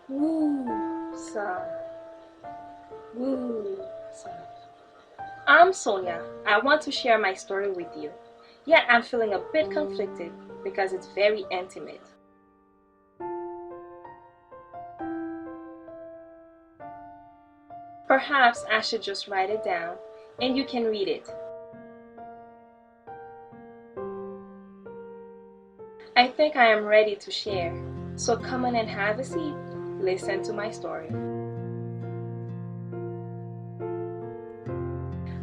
Woo, son. Woo, son. I'm Sonia. I want to share my story with you. Yet I'm feeling a bit conflicted because it's very intimate. Perhaps I should just write it down and you can read it. I think I am ready to share, so come on and have a seat. Listen to my story.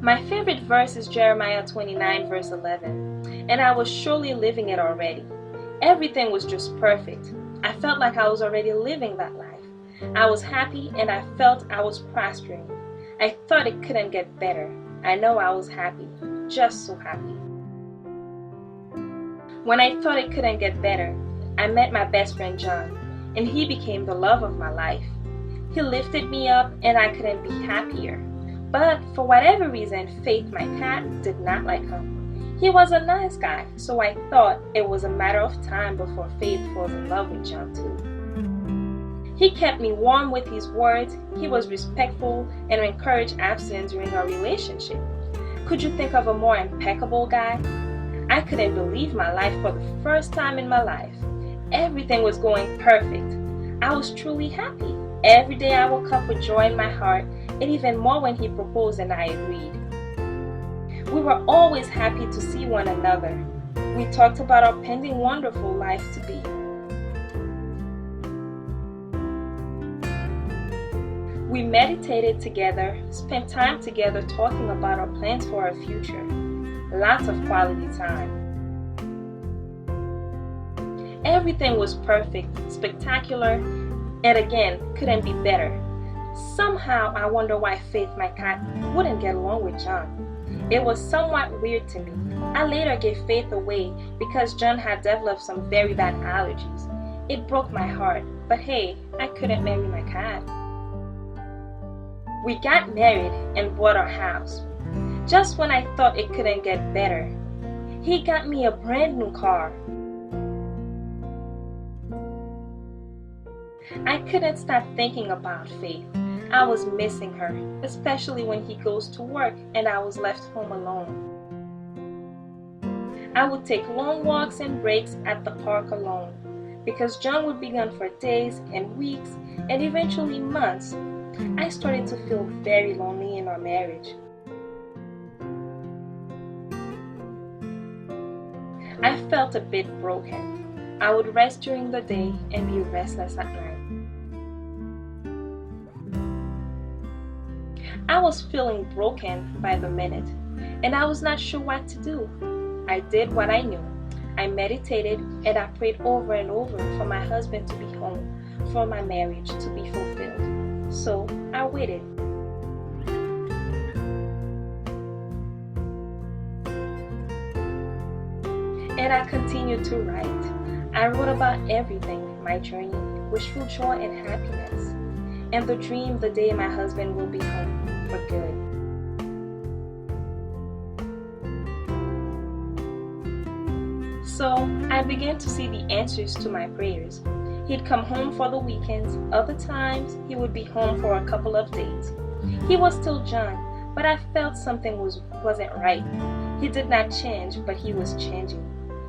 My favorite verse is Jeremiah 29 verse 11, and I was surely living it already. Everything was just perfect. I felt like I was already living that life. I was happy and I felt I was prospering. I thought it couldn't get better. I know I was happy, just so happy. When I thought it couldn't get better, I met my best friend John, and he became the love of my life. He lifted me up and I couldn't be happier. But for whatever reason, Faith, my cat, did not like him. He was a nice guy, so I thought it was a matter of time before Faith falls in love with John too. He kept me warm with his words, he was respectful, and encouraged abstinence during our relationship. Could you think of a more impeccable guy? I couldn't believe my life for the first time in my life. Everything was going perfect. I was truly happy. Every day I woke up with joy in my heart, and even more when he proposed and I agreed. We were always happy to see one another. We talked about our pending wonderful life to be. We meditated together, spent time together talking about our plans for our future. Lots of quality time. Everything was perfect, spectacular, and again, couldn't be better. Somehow, I wonder why Faith, my cat, wouldn't get along with John. It was somewhat weird to me. I later gave Faith away because John had developed some very bad allergies. It broke my heart, but hey, I couldn't marry my cat. We got married and bought our house. Just when I thought it couldn't get better, he got me a brand new car. I couldn't stop thinking about Faith. I was missing her, especially when he goes to work and I was left home alone. I would take long walks and breaks at the park alone, because John would be gone for days and weeks and eventually months. I started to feel very lonely in our marriage. I felt a bit broken. I would rest during the day and be restless at night. I was feeling broken by the minute, and I was not sure what to do. I did what I knew. I meditated and I prayed over and over for my husband to be home, for my marriage to be fulfilled. So I waited. And I continued to write. I wrote about everything, my journey, wishful joy and happiness, and the dream the day my husband will be home for good. So I began to see the answers to my prayers. He'd come home for the weekends. Other times, he would be home for a couple of days. He was still John, but I felt something wasn't right. He did not change, but he was changing.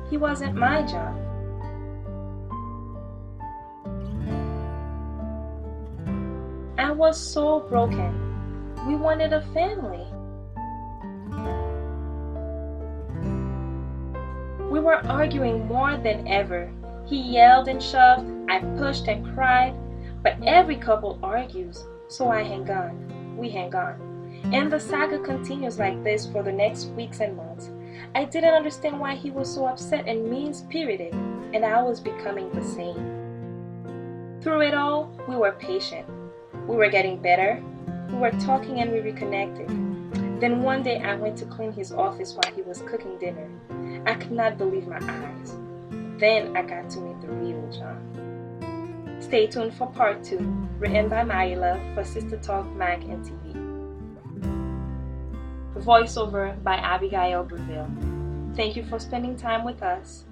He wasn't my John. I was so broken. We wanted a family. We were arguing more than ever. He yelled and shoved, I pushed and cried, but every couple argues, so I hang on. We hang on. And the saga continues like this for the next weeks and months. I didn't understand why he was so upset and mean-spirited, and I was becoming the same. Through it all, we were patient. We were getting better. We were talking and we reconnected. Then one day I went to clean his office while he was cooking dinner. I could not believe my eyes. Then I got to meet the real John. Stay tuned for part 2, written by MarieLove for sistatok-mag and TV. Voiceover by Abigaelle-Brevil. Thank you for spending time with us.